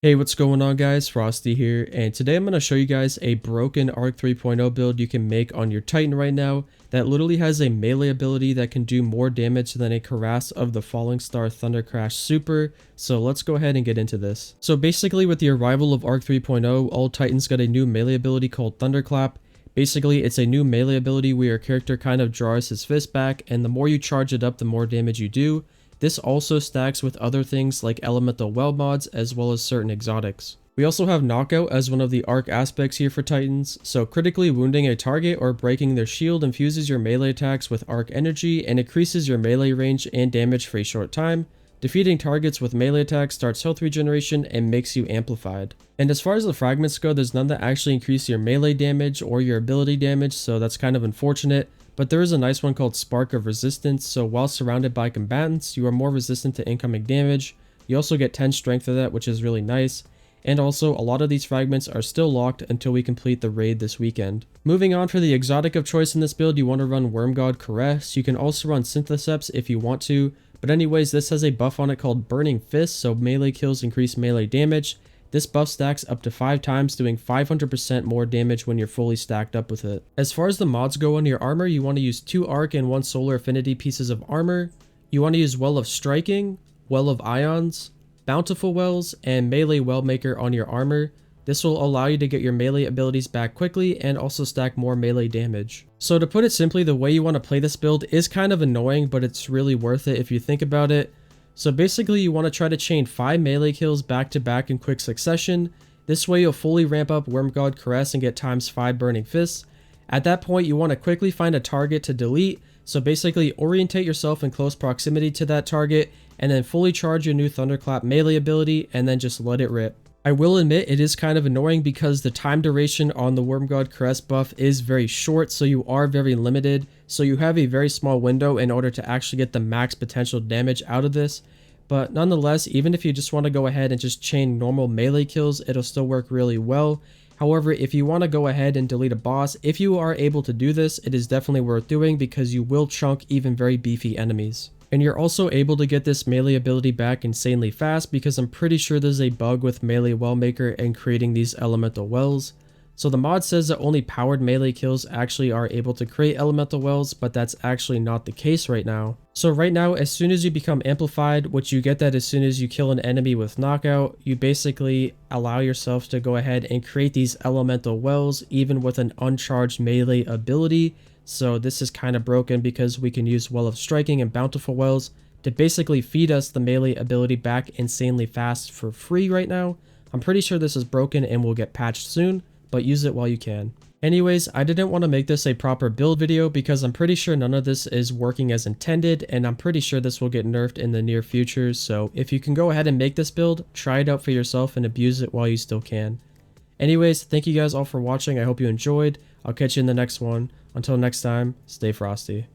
Hey, what's going on guys? Frosty here, and today I'm going to show you guys a broken Arc 3.0 build you can make on your Titan right now that literally has a melee ability that can do more damage than a cuirass of the Falling Star Thundercrash super. So let's go ahead and get into this. So basically with the arrival of Arc 3.0, all Titans got a new melee ability called Thunderclap. Basically, it's a new melee ability where your character kind of draws his fist back, and the more you charge it up, the more damage you do. This also stacks with other things like elemental well mods as well as certain exotics. We also have knockout as one of the arc aspects here for Titans, so critically wounding a target or breaking their shield infuses your melee attacks with arc energy and increases your melee range and damage for a short time. Defeating targets with melee attacks starts health regeneration and makes you amplified. And as far as the fragments go, there's none that actually increase your melee damage or your ability damage, so that's kind of unfortunate. But there is a nice one called Spark of Resistance, so while surrounded by combatants, you are more resistant to incoming damage. You also get 10 strength of that, which is really nice. And also, a lot of these fragments are still locked until we complete the raid this weekend. Moving on, for the exotic of choice in this build, you want to run Worm God Cuirass. You can also run Syntheseps if you want to, but anyways, this has a buff on it called Burning Fist, so melee kills increase melee damage. This buff stacks up to 5 times, doing 500% more damage when you're fully stacked up with it. As far as the mods go on your armor, you want to use 2 arc and 1 solar affinity pieces of armor. You want to use Well of Striking, Well of Ions, Bountiful Wells, and Melee Wellmaker on your armor. This will allow you to get your melee abilities back quickly and also stack more melee damage. So to put it simply, the way you want to play this build is kind of annoying, but it's really worth it if you think about it. So basically you want to try to chain 5 melee kills back to back in quick succession. This way you'll fully ramp up Worm God Cuirass and get times 5 Burning Fists. At that point you want to quickly find a target to delete, so basically orientate yourself in close proximity to that target and then fully charge your new Thunderclap melee ability and then just let it rip. I will admit it is kind of annoying because the time duration on the Worm God Cuirass buff is very short, so you are very limited. So you have a very small window in order to actually get the max potential damage out of this. But nonetheless, even if you just want to go ahead and just chain normal melee kills, it'll still work really well. However, if you want to go ahead and delete a boss, if you are able to do this, it is definitely worth doing because you will chunk even very beefy enemies. And you're also able to get this melee ability back insanely fast because I'm pretty sure there's a bug with Melee Wellmaker and creating these elemental wells. So the mod says that only powered melee kills actually are able to create elemental wells, but that's actually not the case right now. So right now, as soon as you become amplified, which you get that as soon as you kill an enemy with knockout, you basically allow yourself to go ahead and create these elemental wells even with an uncharged melee ability. So this is kind of broken because we can use Well of Striking and Bountiful Wells to basically feed us the melee ability back insanely fast for free right now. I'm pretty sure this is broken and will get patched soon, but use it while you can. Anyways, I didn't want to make this a proper build video because I'm pretty sure none of this is working as intended, and I'm pretty sure this will get nerfed in the near future. So if you can go ahead and make this build, try it out for yourself and abuse it while you still can. Anyways, thank you guys all for watching. I hope you enjoyed. I'll catch you in the next one. Until next time, stay frosty.